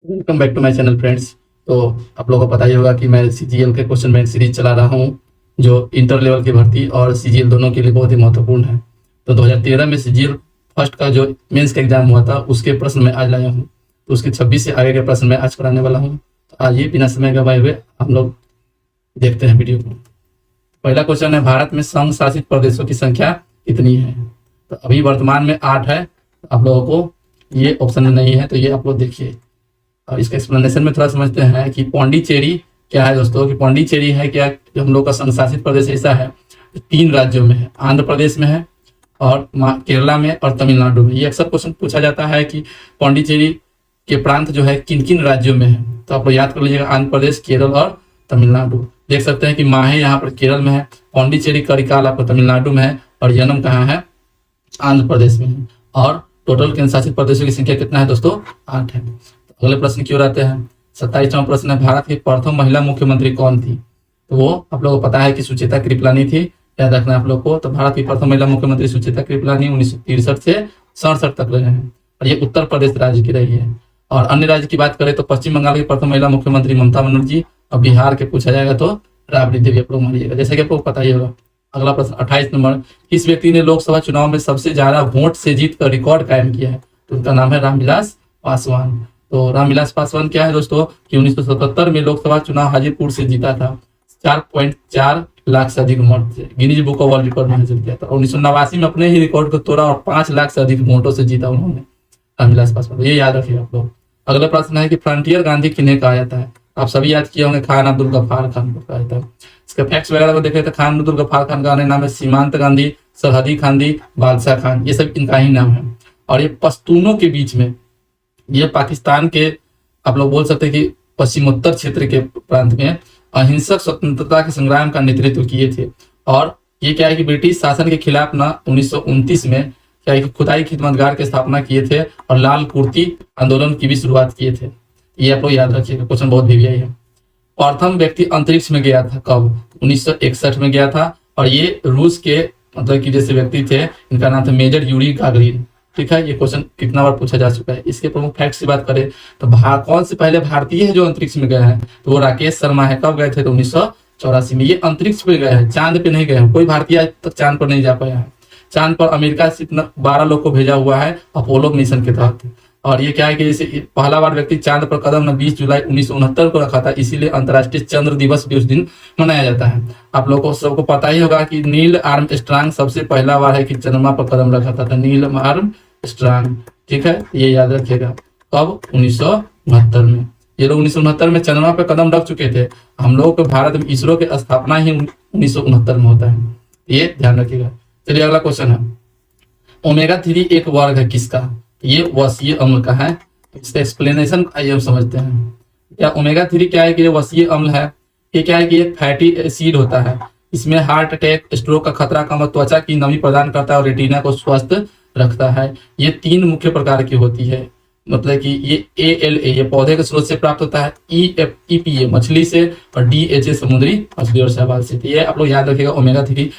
Welcome back to my channel friends. तो आप लोगों को पता ही होगा कि मैं सीजीएल के क्वेश्चन बैंक सीरीज चला रहा हूँ, जो इंटर लेवल की भर्ती और सीजीएल दोनों के लिए बहुत ही महत्वपूर्ण है। तो 2013 में सीजीएल फर्स्ट का जो मेंस का एग्जाम हुआ था उसके प्रश्न मैं आज लाया हूँ। तो उसके 26 से आगे के प्रश्न मैं आज कराने वाला हूँ। तो आइए बिना समय गवाए हुए हम लोग देखते हैं वीडियो को। पहला क्वेश्चन है, भारत में संघ शासित प्रदेशों की संख्या कितनी है? तो अभी वर्तमान में 8 है। आप लोगों को ये ऑप्शन में नहीं है, तो ये आप लोग देखिए। अब इसका एक्सप्लेनेशन में थोड़ा समझते हैं कि पौंडीचेरी क्या है दोस्तों। कि पौंडीचेरी है क्या, जो हम लोग का संघ शासित प्रदेश ऐसा है, 3 राज्यों में है, आंध्र प्रदेश में है और केरला में और तमिलनाडु में। ये अक्सर क्वेश्चन पूछा जाता है कि पौंडीचेरी के प्रांत जो है किन किन राज्यों में है। तो आप लोग याद कर लीजिएगा, आंध्र प्रदेश, केरल और तमिलनाडु। देख सकते हैं कि माहे यहाँ पर केरल में है, पौंडीचेरी करिकाल आपको तमिलनाडु में है और यनम कहाँ है, आंध्र प्रदेश में है। और टोटल केंद्र शासित प्रदेशों की संख्या कितना है दोस्तों? 8 है। तो अगले प्रश्न की ओर आते हैं। 27वां प्रश्न है, भारत की प्रथम महिला मुख्यमंत्री कौन थी? तो वो आप लोगों को पता है कि सुचेता कृपलानी थी। याद रखना है आप लोग को। तो भारत की प्रथम महिला मुख्यमंत्री सुचेता कृपलानी 1963 से 67 तक रहे हैं और ये उत्तर प्रदेश राज्य की रही है। और अन्य राज्य की बात करें तो पश्चिम बंगाल की प्रथम महिला मुख्यमंत्री ममता बनर्जी, और बिहार के पूछा जाएगा तो राबड़ी देवी आप लोग मानिएगा, जैसे कि आपको पता ही होगा। अगला प्रश्न 28 नंबर, किस व्यक्ति ने लोकसभा चुनाव में सबसे ज्यादा वोट से जीत कर रिकॉर्ड कायम किया है? तो उनका नाम है रामविलास पासवान। तो रामविलास पासवान क्या है दोस्तों कि 1977 में लोकसभा चुनाव हाजीपुर से जीता था 4.4 लाख से अधिक वोट से, Guinness book of world record में हासिल किया था। 1989 में अपने ही रिकॉर्ड को तोड़ा और 5 लाख से अधिक वोटों से जीता उन्होंने, रामविलास पासवान। ये याद रखिए आप लोग। अगला प्रश्न है कि फ्रंटियर गांधी किन्हें कहा जाता है? आप सभी याद किए होंगे, खान अब्दुल गफ्फार खान को कहा जाता है। इसके फैक्ट्स वगैरह को देखे तो खान अब्दुल गफ्फार खान का अन्य नाम है सीमांत गांधी, सरहदी गांधी, बादशाह खान, ये सब इनका ही नाम है। और ये पश्तूनों के बीच में, ये पाकिस्तान के आप लोग बोल सकते हैं कि पश्चिमोत्तर क्षेत्र के प्रांत में अहिंसक स्वतंत्रता के संग्राम का नेतृत्व किए थे। और ये क्या है कि ब्रिटिश शासन के खिलाफ ना 1929 में क्या है कि खुदाई खिदमतगार की स्थापना किए थे और लाल कुर्ती आंदोलन की भी शुरुआत किए थे। ये आप लोग याद रखिएगा, क्वेश्चन बहुत वीवीआई है। प्रथम व्यक्ति अंतरिक्ष में गया था कब? 1961 में गया था। और ये रूस के मतलब कि जैसे व्यक्ति थे, इनका नाम था मेजर यूरी गागरिन। ठीक है, ये क्वेश्चन कितना बार पूछा जा चुका है। इसके प्रमुख फैक्ट्स की बात करें तो कौन से पहले भारतीय है जो अंतरिक्ष में गए हैं? तो वो राकेश शर्मा है। कब गए थे? तो 1984 में। ये अंतरिक्ष पे गए हैं, चांद पे नहीं गए हैं। कोई भारतीय आज तक चांद पर नहीं जा पाया है। चांद पर अमेरिका से 12 लोग को भेजा हुआ है अपोलो मिशन के तहत। और ये क्या है कि जैसे पहला बार व्यक्ति चांद पर कदम 20 जुलाई 1969 को रखा था, इसीलिए अंतर्राष्ट्रीय चंद्र दिवस भी उस दिन मनाया जाता है। आप लोगों को सबको पता ही होगा कि नील आर्मस्ट्रांग सबसे पहला बार है कि चंद्रमा पर कदम रखा था, नील आर्मस्ट्रांग। ठीक है, ये याद रखिएगा। कब? 1969 में। ये लोग 1969 में चंद्रमा पर कदम रख चुके थे। हम लोगों के भारत में इसरो की स्थापना ही 1969 में होता है, ये ध्यान रखिएगा। चलिए अगला क्वेश्चन है, ओमेगा 3 एक वर्ग है किसका? ये वसीय अम्ल का है। इसका एक्सप्लेनेशन आइए हम समझते हैं। क्या ओमेगा 3 क्या है कि ये वसीय अम्ल है। ये क्या है कि एक फैटी एसिड होता है। इसमें हार्ट अटैक, स्ट्रोक का खतरा कम और त्वचा की नमी प्रदान करता है और रेटिना को स्वस्थ रखता है। ये 3 मुख्य प्रकार की होती है। मतलब कि ये ALA ये पौधे के स्रोत से प्राप्त होता है, EPA मछली से, और DHA समुद्री मछली और शैवाल से। तो ये आप लोग याद रखिएगा ओमेगा 3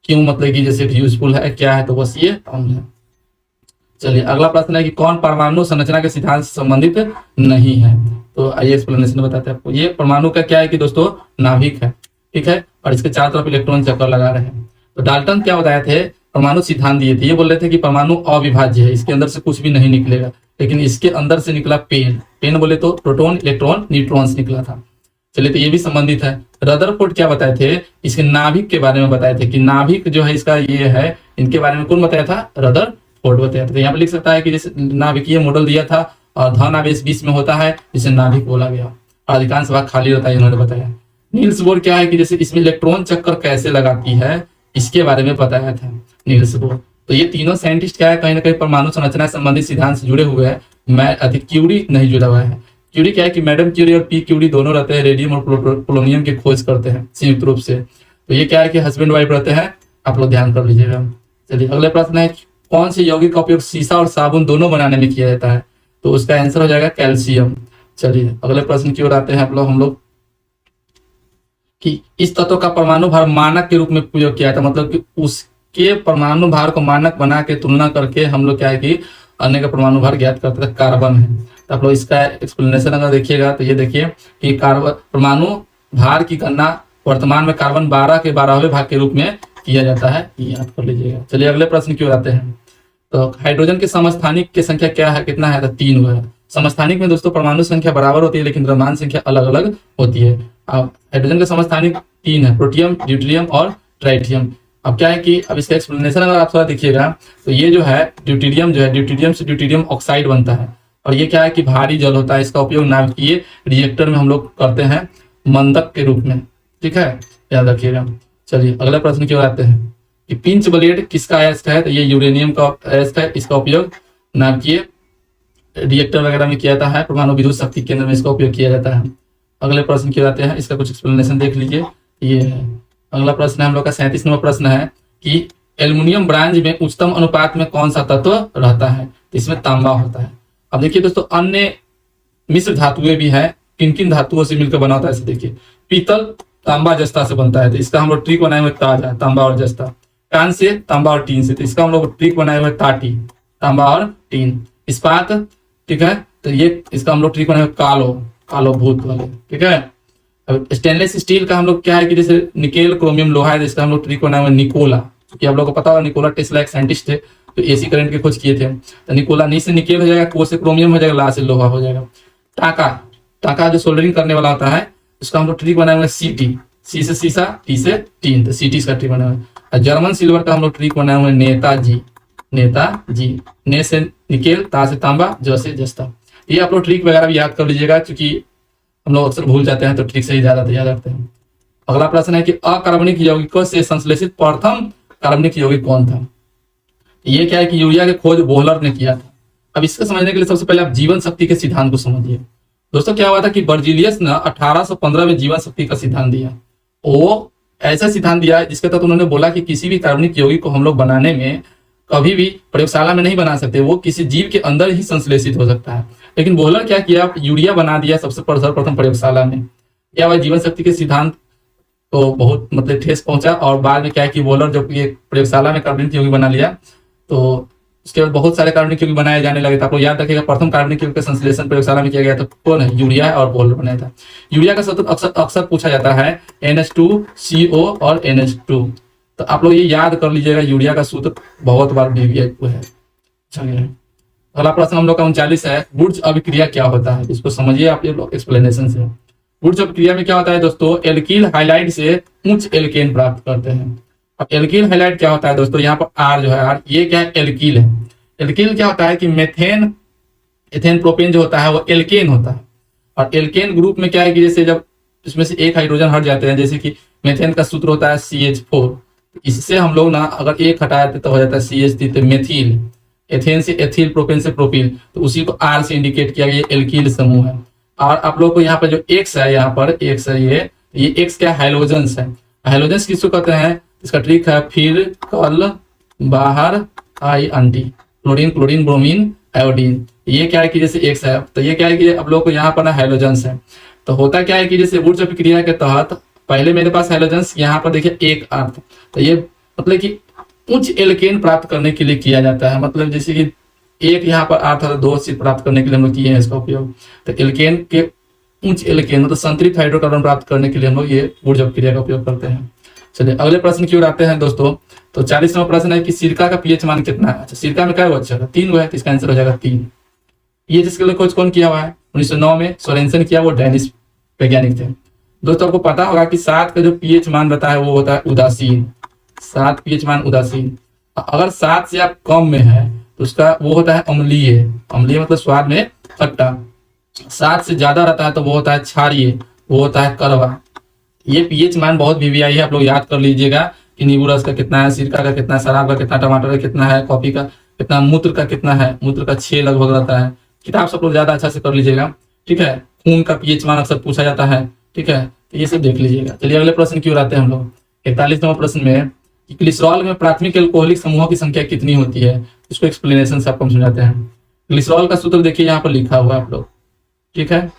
क्यों मतलब कि जैसे यूजफुल है, क्या है, तो वसीय अम्ल है। चलिए अगला प्रश्न है कि कौन परमाणु संरचना के सिद्धांत से संबंधित नहीं है? तो आइए एक्सप्लेनेशन बताते हैं आपको। ये परमाणु का क्या है कि दोस्तों नाभिक है। ठीक है, और इसके चारों तरफ इलेक्ट्रॉन चक्कर लगा रहे हैं। तो डाल्टन क्या बताए थे? परमाणु सिद्धांत दिए थे। ये बोल रहे थे कि परमाणु अविभाज्य है, इसके अंदर से कुछ भी नहीं निकलेगा, लेकिन इसके अंदर से निकला पेन बोले तो प्रोटॉन, इलेक्ट्रॉन, न्यूट्रॉन्स निकला था। चलिए तो ये भी संबंधित है। रदरफोर्ड क्या बताए थे? इसके नाभिक के बारे में बताए थे कि नाभिक जो है इसका ये है, इनके बारे में कौन बताया था? रदरफोर्ड बताया था। तो यहाँ पे लिख सकता है कि जैसे नाभिकीय मॉडल दिया था और धन आवेश बीच में होता है, जिसे नाभिक बोला गया। अधिकांश भाग खाली रहता है, इन्होंने बताया। नील्स बोर क्या है कि जैसे इसमें इलेक्ट्रॉन चक्कर कैसे लगाती है, इसके बारे में बताया था नील्स बोर। तो ये तीनों साइंटिस्ट क्या है, कहीं ना कहीं परमाणु संरचना संबंधित सिद्धांत से जुड़े हुए हैं। मैं अधिक क्यूरी नहीं जुड़ा हुआ है। क्यूरी क्या है कि मैडम क्यूरी और पी क्यूरी दोनों रहते हैं, रेडियम और पोलोनियम की खोज करते हैं संयुक्त रूप से। तो ये क्या है कि हस्बैंड वाइफ रहते हैं, आप लोग ध्यान कर लीजिएगा। चलिए अगले प्रश्न है, कौन से यौगिक का उपयोग शीशा और साबुन दोनों बनाने में किया जाता है? तो उसका आंसर हो जाएगा कैल्शियम। चलिए अगले प्रश्न की ओर आते हैं हम लोग कि इस तत्व का परमाणु भार मानक के रूप में प्रयोग किया था, मतलब कि उसके परमाणु भार को मानक बना के तुलना करके हम लोग क्या है कि अन्य का परमाणु भार ज्ञात करते थे, कार्बन है। तो आप लोग इसका एक्सप्लेनेशन अगर देखिएगा तो ये देखिए कि कार्बन परमाणु भार की गणना वर्तमान में कार्बन 12 के 12वें भाग के रूप में किया जाता है, ये याद कर लीजिएगा। चलिए अगले प्रश्न की ओर आते हैं। तो हाइड्रोजन के समस्थानिक की संख्या क्या है, कितना है, तो 3 हुआ है। समस्थानिक में दोस्तों परमाणु संख्या बराबर होती है लेकिन द्रव्यमान संख्या अलग अलग होती है। अब हाइड्रोजन का समस्थानिक 3 है, प्रोटियम, ड्यूटेरियम और ट्राइटियम। अब क्या है कि अब इसका एक्सप्लेनेशन अगर आप थोड़ा देखिएगा तो ये जो है ड्यूटेरियम जो है, ड्यूटेरियम से ड्यूटेरियम ऑक्साइड बनता है और ये क्या है कि भारी जल होता है। इसका उपयोग नाभिकीय रिएक्टर में हम लोग करते हैं मंदक के रूप में, ठीक है, याद रखिएगा। चलिए अगला प्रश्न की ओर आते हैं कि पिंच ब्लेड किसका अयस्क है, तो ये यूरेनियम का अयस्क है। इसका उपयोग नाभिकीय रिएक्टर वगैरह में किया जाता है, परमाणु विद्युत शक्ति केंद्र में इसका उपयोग किया जाता है। अगले प्रश्न की ओर आते हैं, इसका कुछ एक्सप्लेनेशन देख लीजिए। ये है अगला प्रश्न है हम लोग का 37वां प्रश्न है कि एल्युमिनियम ब्रांज में उच्चतम अनुपात में कौन सा तत्व रहता है, तो इसमें तांबा होता है। अब देखिए दोस्तों अन्य मिश्र धातुएं भी है, किन किन धातुओं से मिलकर बना होता है, ऐसे देखिए पीतल तांबा जस्ता से बनता है, तो इसका हम लोग ट्रिक बनाए हुए ताज है, तांबा और जस्ता। कांस्य तांबा और टीन से, तो इसका हम लोग ट्रिक बनाए हुए ताटी, तांबा और टीन। इस्पात, ठीक है, तो ये इसका हम लोग ट्रिक बनाए हुए कालो, कालो भूत वाले, ठीक है। अब स्टेनलेस स्टील का हम लोग क्या है कि जैसे निकेल क्रोमियम लोहा है, इसका हम लोग ट्रिक बनाए हुए निकोला, क्योंकि आप लोगों को पता होगा निकोला टेस्ला एक साइंटिस्ट थे तो एसी करंट की खोज किए थे। तो निकोला नी से निकेल हो जाएगा, को से क्रोमियम हो जाएगा, ला से लोहा हो जाएगा। टाका, टाका जो सोल्डरिंग करने वाला होता है, इसका हम लोग ट्रिक बनाए हुए सीटी, सी से सीसा, टी से टीन, तो सीटी इसका ट्रिक बनाए हुए। जर्मन सिल्वर का हम लोग ट्रिक बनाए हुए नेताजी, नेताजी, ने से निकेल, ता से तांबा, ज से जस्ता। ये आप लोग ट्रिक वगैरह भी याद कर लीजिएगा क्योंकि हम लोग अक्सर भूल जाते हैं, तो ट्रिक से ही ज्यादा याद रखते हैं। अगला प्रश्न है कि अकार्बनिक यौगिकों से संश्लेषित प्रथम कार्बनिक यौगिक कौन था। ये क्या है कि यूरिया की खोज बोहलर ने किया था। अब इसको समझने के लिए सबसे पहले आप जीवन शक्ति के सिद्धांत को समझिए। दोस्तों क्या हुआ था कि बर्जीलियस ने 1815 में जीवन शक्ति का सिद्धांत दिया। वो ऐसा सिद्धांत दिया जिसके तहत उन्होंने बोला कि किसी भी कार्बनिक यौगिक को हम लोग बनाने में कभी भी प्रयोगशाला में नहीं बना सकते, वो किसी जीव के अंदर ही संश्लेषित हो सकता है। लेकिन बोहलर क्या किया, यूरिया बना दिया सबसे सर्वप्रथम प्रयोगशाला में। क्या हुआ, जीवन शक्ति के सिद्धांत तो बहुत मतलब ठेस पहुंचा और बाद में क्या है कि बोहलर जब ये प्रयोगशाला में कार्बनिक यौगिक बना लिया तो उसके बाद बहुत सारे कार्बनिक यौगिक बनाए जाने लगे। तो आपको याद रखिएगा प्रथम कार्बनिक यौगिक का संश्लेषण प्रयोगशाला में किया गया था, कौन है, यूरिया और बोहलर बनाया था। यूरिया का सूत्र अक्सर पूछा जाता है NH2CO और NH2, तो आप लोग ये याद कर लीजिएगा, यूरिया का सूत्र बहुत बार वीवीआई को है। अगला प्रश्न हम लोग का 39 है, वुर्ज अभिक्रिया क्या होता है, इसको समझिए आप ये लोग एक्सप्लेनेशन से। वुर्ज अभिक्रिया में क्या होता है दोस्तों, एल्किल हाइलाइड से उच्च एल्केन प्राप्त करते हैं। अब एल्किल हाइलाइड क्या होता है दोस्तों, यहाँ पर आर जो है, आर ये क्या है, एल्किल है। एल्किल क्या होता है कि मेथेन, एथेन प्रोपेन जो होता है वो एल्केन होता है। और एल्केन ग्रुप में क्या है कि जैसे जब इसमें से एक हाइड्रोजन हट जाते हैं, जैसे कि मेथेन का सूत्र होता है CH4, इससे हम लोग ना अगर एक हटा देते तो हो जाता है CH3, तो मेथिल, एथेन से एथिल, प्रोपेन से प्रोपिल, तो उसी को आर से इंडिकेट किया गया, एल्किल समूह है। और आप लोग को यहाँ पर जो एक्स है, यहाँ पर एक्स है, ये एक्स क्या हाइलोजेंस है। हाइलोजेंस किसको कहते हैं, इसका ट्रिक है फिर कल बाहर आई अंटी, क्लोरीन क्लोरीन ब्रोमीन आयोडीन। ये क्या है कि जैसे एक्स है, तो ये क्या है कि आप लोग को यहाँ पर ना हाइलोजेंस है। तो होता क्या है कि जैसे वुर्ज अभिक्रिया के तहत पहले मेरे पास हाइलोजेंस, यहाँ पर देखिए एक अर्थ, तो ये मतलब कि उच्च एल्केन प्राप्त करने के लिए किया जाता है। मतलब जैसे कि एक यहाँ पर अर्थ है, 2 से प्राप्त करने के लिए हम लोग किए हैं इसका उपयोग। तो एल्केन के उच्च एल्केन मतलब संतृप्त हाइड्रोकार्बन प्राप्त करने के लिए हम लोग ये वुर्ज अभिक्रिया का उपयोग करते हैं। चलिए अगले प्रश्न की ओर आते हैं दोस्तों। तो 40वां प्रश्न है कि सिरका का पीएच मान कितना है। अच्छा, सिरका में क्या हुआ, अच्छा 3 हुआ है, तो इसका आंसर हो जाएगा 3। ये जिसके लिए खोज कौन किया हुआ है, 1909 में सोरेनसन किया, वो डेनिश वैज्ञानिक थे। दोस्तों आपको पता होगा कि 7 का जो पीएच मान रहता है वो होता है उदासीन, 7 पीएच मान उदासीन। अगर 7 से आप कम में है तो उसका वो होता है अम्लीय, अम्लीय मतलब स्वाद में खट्टा। 7 से ज्यादा रहता है तो वो होता है क्षारीय, वो होता है कड़वा। ये पीएच मान बहुत वीवीआई है, आप लोग याद कर लीजिएगा कि नींबू रस का कितना है, सिरका का कितना है, शराब का कितना, टमाटर का कितना है, कॉफी का कितना, मूत्र का कितना है, मूत्र का 6 लगभग रहता है। किताब सब लोग ज्यादा अच्छा से कर लीजिएगा, ठीक है। खून का पीएच मान अक्सर पूछा जाता है, ठीक है, तो ये सब देख लीजिएगा। चलिए अगले प्रश्न की ओर आते हैं हम लोग। 41वां प्रश्न में ग्लिसरॉल में प्राथमिक एल्कोहलिक समूहों की संख्या कितनी होती है, इसको एक्सप्लेनेशन से आपको हम समझाते हैं। ग्लिसरॉल का सूत्र देखिए यहाँ पर लिखा हुआ है आप लोग, ठीक है।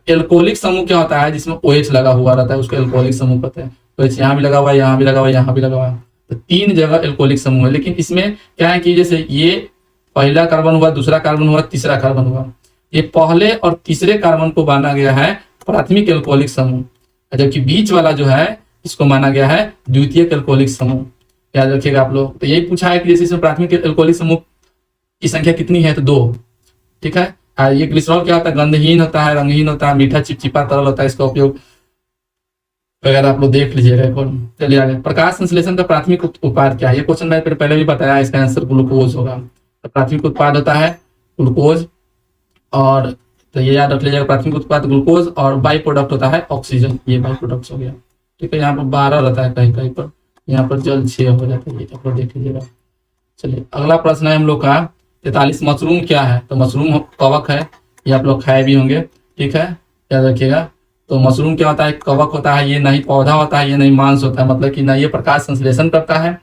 एल्कोहलिक समूह क्या होता है, जिसमें OH लगा हुआ रहता है उसको एल्कोहलिक समूह कहते हैं। OH यहाँ भी लगा हुआ है, यहाँ भी लगा हुआ है, यहाँ भी लगा हुआ है, तो 3 जगह एल्कोहलिक समूह है। लेकिन इसमें क्या है कि जैसे ये पहला कार्बन हुआ, दूसरा कार्बन हुआ, तीसरा कार्बन हुआ, ये पहले और तीसरे कार्बन को माना गया है प्राथमिक एल्कोहलिक समूह, जबकि बीच वाला जो है इसको माना गया है द्वितीयक एल्कोहलिक समूह। याद रखिएगा आप लोग। तो यही पूछा है कि जैसे इसमें प्राथमिक एल्कोहलिक समूह की संख्या कितनी है, तो 2। ठीक है। ये ग्लिसरॉल क्या होता है, गंधहीन होता है, रंगहीन होता है, मीठा चिपचिपा तरल होता है, इसका उपयोग वगैरह आप लोग देख लीजिएगा। चलिए आगे, प्रकाश संश्लेषण का प्राथमिक उत्पाद क्या है? ये क्वेश्चन मैंने पहले भी बताया, इसका आंसर ग्लूकोज होगा। तो प्राथमिक उत्पाद होता है ग्लूकोज, और तो ये याद रख लीजिएगा, प्राथमिक उत्पाद ग्लूकोज, और बाई प्रोडक्ट होता है ऑक्सीजन। ये बाई प्रोडक्ट हो गया। ठीक है, यहाँ पर 12 रहता है कहीं कहीं पर, यहाँ पर जल 6 हो जाता है, ये आप लोग देख लीजिएगा। चलिए अगला प्रश्न है हम लोग का 43, मशरूम क्या है? तो मशरूम कवक है, ये आप लोग खाए भी होंगे। ठीक है, याद रखिएगा। तो मशरूम क्या होता है, कवक होता है, ये नहीं पौधा होता है, ये नहीं मांस होता है, मतलब कि ना ये प्रकाश संश्लेषण करता है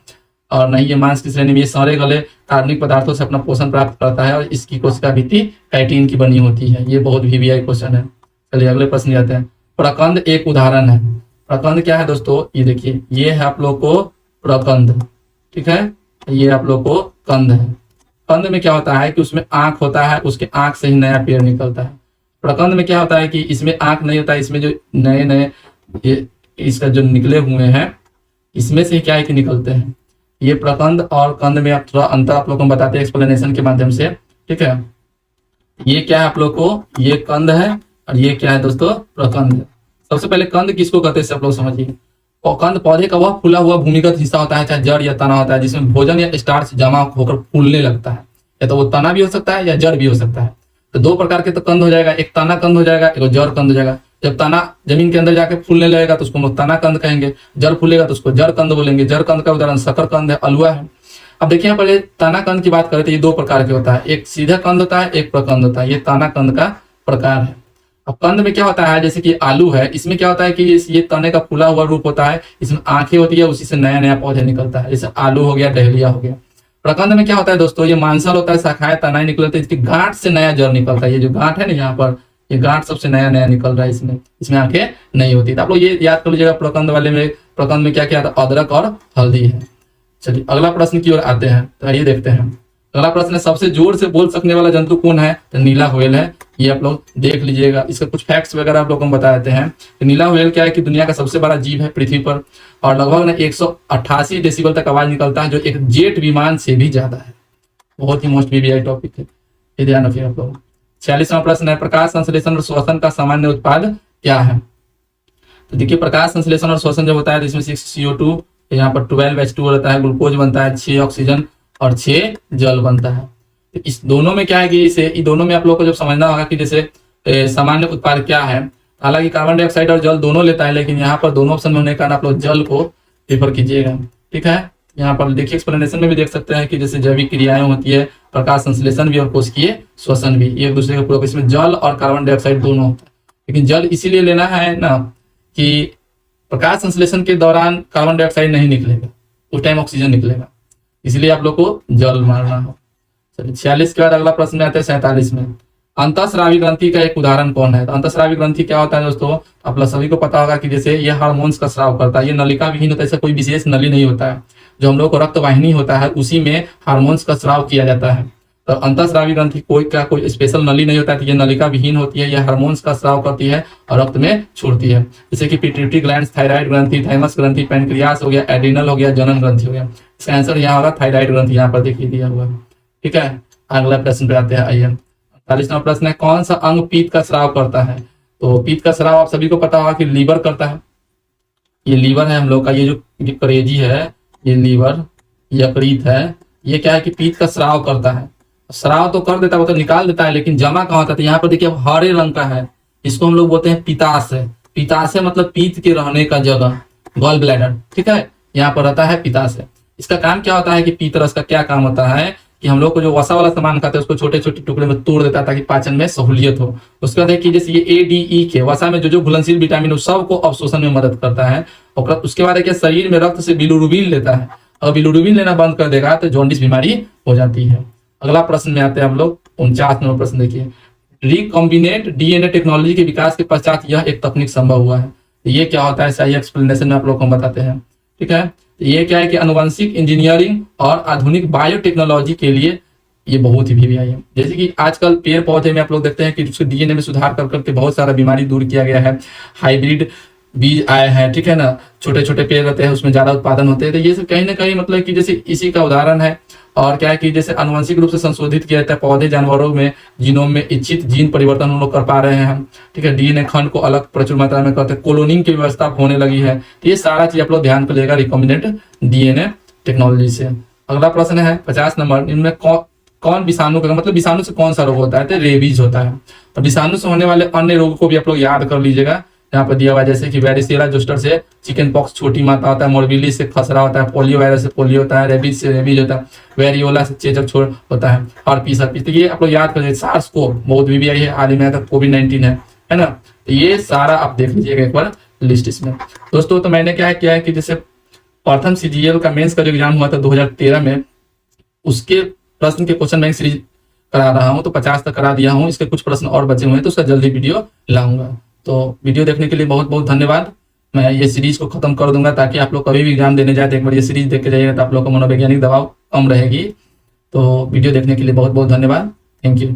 और नहीं ये मांस की श्रेणी में। ये सारे गले कार्बनिक पदार्थों से अपना पोषण प्राप्त करता है, और इसकी कोशिका भित्ति काइटिन की बनी होती है। ये बहुत VVI क्वेश्चन है। चलिए अगले प्रश्न जाते हैं। प्रकंद एक उदाहरण है। प्रकंद क्या है दोस्तों, ये देखिए, ये है आप लोग को प्रकंद। ठीक है, ये आप लोग को कंद है। कंद में क्या होता है कि उसमें आंख होता है, उसके आंख से ही नया पेड़ निकलता है। प्रकंद में क्या होता है कि इसमें आंख नहीं होता है, इसमें जो नए नए ये इसका जो निकले हुए हैं, इसमें से क्या है कि निकलते हैं। ये प्रकंद और कंद में आप थोड़ा अंतर आप लोग को बताते हैं एक्सप्लेनेशन के माध्यम से। ठीक है, ये क्या है आप लोग को, ये कंद है, और ये क्या है दोस्तों, प्रकंद। सबसे पहले कंद किसको कहते हैं आप लोग समझिए। और कंद पौधे का वह फूला हुआ भूमिगत हिस्सा होता है, चाहे जड़ या तना होता है, जिसमें भोजन या स्टार्च जमा होकर फूलने लगता है। या तो वो तना भी हो सकता है या जड़ भी हो सकता है। तो 2 प्रकार के तो कंद हो जाएगा, एक तना कंद हो जाएगा, एक जड़ कंद हो जाएगा। जब तना जमीन के अंदर जाके फूलने लगेगा तो उसको हम तना कंद कहेंगे, जड़ फूलेगा तो उसको जड़ कंद बोलेंगे। जड़ कंद का उदाहरण शकरकंद है, अलुआ है। अब देखिए यहाँ पर तना कंद की बात करें तो ये 2 प्रकार के होता है, एक सीधा कंद होता है, एक प्रकंद होता है। ये तना कंद का प्रकार है। अब कंद में क्या होता है, जैसे कि आलू है, इसमें क्या होता है कि ये तने का फूला हुआ रूप होता है, इसमें आंखें होती है, उसी से नया नया पौधे निकलता है, जैसे आलू हो गया, डहलिया हो गया। प्रकंद में क्या होता है दोस्तों, ये मांसल होता है, शाखाएं तनाएं निकलते हैं, इसकी गांठ से नया जड़ निकलता है। ये जो गांठ है ना यहाँ पर, ये गांठ सबसे नया नया निकल रहा है, इसमें आंखें नहीं होती। तो आप लोग ये याद कर लीजिएगा, प्रकंद वाले में, प्रकंद में क्या क्या था, अदरक और हल्दी है। चलिए अगला प्रश्न की ओर आते हैं, तो आइए देखते हैं। अगला प्रश्न है, सबसे जोर से बोल सकने वाला जंतु कौन है? तो नीला व्हेल है। ये आप लोग देख लीजिएगा, इसके कुछ फैक्ट्स वगैरह आप लोग को बता देते हैं। तो नीला व्हेल क्या है कि दुनिया का सबसे बड़ा जीव है पृथ्वी पर, और लगभग 188 डेसिबल तक आवाज निकलता है, जो एक जेट विमान से भी ज्यादा है। बहुत ही मोस्ट VVI टॉपिक है, ये ध्यान रखिए आप लोग। 46वां प्रश्न है, प्रकाश संश्लेषण और श्वसन का सामान्य उत्पाद क्या है? तो देखिए, प्रकाश संश्लेषण और श्वसन जब होता है तो इसमें 6 CO2, यहाँ पर 12 H2 रहता है, ग्लूकोज बनता है, 6 ऑक्सीजन और 6 जल बनता है। तो इस दोनों में क्या है कि इसे इन दोनों में आप लोग को जब समझना होगा कि जैसे सामान्य उत्पाद क्या है। हालांकि कार्बन डाइऑक्साइड और जल दोनों लेता है, लेकिन यहाँ पर दोनों ऑप्शन में होने के कारण आप लोग जल को प्रेफर कीजिएगा। ठीक है, यहाँ पर देखिए एक्सप्लेनेशन में भी देख सकते हैं कि जैसे जैविक क्रियाएं होती है, प्रकाश संश्लेषण भी और कोशिकीय श्वसन भी, एक दूसरे के पूरक। इसमें जल और कार्बन डाइऑक्साइड दोनों होता है, लेकिन जल इसीलिए लेना है ना कि प्रकाश संश्लेषण के दौरान कार्बन डाइऑक्साइड नहीं निकलेगा, उस टाइम ऑक्सीजन निकलेगा, इसलिए आप लोग को जल मारना हो। चलिए 46 के बाद अगला प्रश्न में आते हैं 47 में, अंतःस्रावी ग्रंथि का एक उदाहरण कौन है? तो अंतःस्रावी ग्रंथि क्या होता है दोस्तों, आप लोग सभी को पता होगा कि जैसे ये हार्मोन्स का स्राव करता है, ये नलिका विहीन होता है, ऐसा कोई विशेष नली नहीं होता है। जो हम लोग को रक्त वाहिनी होता है उसी में हार्मोन्स का स्राव किया जाता है। तो अंतःस्रावी ग्रंथि कोई स्पेशल नली नहीं होता है, तो ये नलिका विहीन होती है, यह हार्मोन्स का स्राव करती है और रक्त में छोड़ती है। जैसे कि पिट्यूटरी ग्लैंड, थायराइड ग्रंथि, थाइमस ग्रंथि, पैनक्रियास हो गया, एड्रिनल हो गया, जनन ग्रंथि हो गया। इसका आंसर यहाँ होगा थायराइड ग्रंथि, यहाँ पर देखिए दिया हुआ है। ठीक है, अगला प्रश्न पे आते हैं। आइए 48वां प्रश्न है, कौन सा अंग पीत का स्राव करता है? तो पीत का स्राव आप सभी को पता होगा कि लीवर करता है। ये लीवर है हम लोग का, ये जो करेजी है, ये लीवर, यकृत है, ये क्या है कि पीत का स्राव करता है। स्राव तो कर देता है, वो तो निकाल देता है, लेकिन जमा कहाँ होता है? तो यहाँ पर देखिए हरे रंग का है, इसको हम लोग बोलते हैं पिताशय। पिताशय मतलब पीत के रहने का जगह, गॉल ब्लैडर। ठीक है, यहाँ पर रहता है पिताशय। इसका काम क्या होता है कि पीत रस का क्या काम होता है कि हम लोग को जो वसा वाला सामान खाते हैं उसको छोटे छोटे टुकड़े में तोड़ देता है ताकि पाचन में सहूलियत हो। उसके बाद है कि जैसे ये ADE के वसा में जो घुलनशील विटामिन है सबको अवशोषण में मदद करता है। और उसके बाद है कि शरीर में रक्त से बिलिरुबिन लेता है, अगर बिलिरुबिन लेना बंद कर देगा तो जॉन्डिस बीमारी हो जाती है। अगला प्रश्न में आते हैं हम लोग 49 नंबर प्रश्न देखिए, रिकॉम्बिनेंट DNA टेक्नोलॉजी के विकास के पश्चात यह एक तकनीक संभव हुआ है। ये क्या होता है, सही एक्सप्लेनेशन में आप लोग को बताते हैं। ठीक है, ये क्या है कि आनुवंशिक इंजीनियरिंग और आधुनिक बायोटेक्नोलॉजी के लिए ये बहुत ही वीवीआई है। जैसे कि आजकल पेड़ पौधे में आप लोग देखते हैं कि उसके डीएनए में सुधार कर करके बहुत सारा बीमारी दूर किया गया है। हाइब्रिड बीज आए हैं, ठीक है ना, छोटे छोटे पेड़ रहते हैं उसमें ज्यादा उत्पादन होते हैं। तो ये सब कहीं ना कहीं मतलब कि जैसे इसी का उदाहरण है। और क्या है कि जैसे आनुवंशिक रूप से संशोधित किया जाता है पौधे जानवरों में, जीनोम में इच्छित जीन परिवर्तन हम लोग कर पा रहे हैं हम, ठीक है। डीएनए खंड को अलग प्रचुर मात्रा में करते हैं, क्लोनिंग की व्यवस्था होने लगी है। तो ये सारा चीज आप लोग ध्यान पर लेगा रिकॉम्बिनेंट डीएनए टेक्नोलॉजी से। अगला प्रश्न है 50 नंबर, इनमें कौन विषाणु का मतलब विषाणु से कौन सा रोग होता है? तो रेबीज होता है। और विषाणु से होने वाले अन्य रोगों को भी आप लोग याद कर लीजिएगा, यहाँ पर दिया हुआ है, जैसे कि वेरिसेला जोस्टर से चिकन पॉक्स छोटी माता होता है, मोरबिली से खसरा होता है, पोलियो वायरस से पोलियो होता है, रेबीज से रेबीज होता है, वेरियोला से चेचक छोड़ होता है, हर्पीस हर्पीस। तो ये आप लोग याद कर लीजिए। सार्स को बहुत वीवीआई है, हाल ही में कोविड-19 है ना। तो ये सारा आप देख लीजिएगा एक बार लिस्ट इसमें दोस्तों। तो मैंने क्या किया है कि जैसे प्रथम सीजीएल का मेंस का जो एग्जाम हुआ था 2013 में, उसके प्रश्न के क्वेश्चन बैंक सीरीज करा रहा हूँ। तो 50 तक करा दिया हूँ, इसके कुछ प्रश्न और बचे हुए हैं तो उसका जल्दी वीडियो लाऊंगा। तो वीडियो देखने के लिए बहुत बहुत धन्यवाद। मैं ये सीरीज को खत्म कर दूंगा ताकि आप लोग कभी भी एग्जाम देने जाए तो एक बार ये सीरीज देख के जाइएगा, तो आप लोग का मनोवैज्ञानिक दबाव कम रहेगी। तो वीडियो देखने के लिए बहुत बहुत धन्यवाद। Thank you.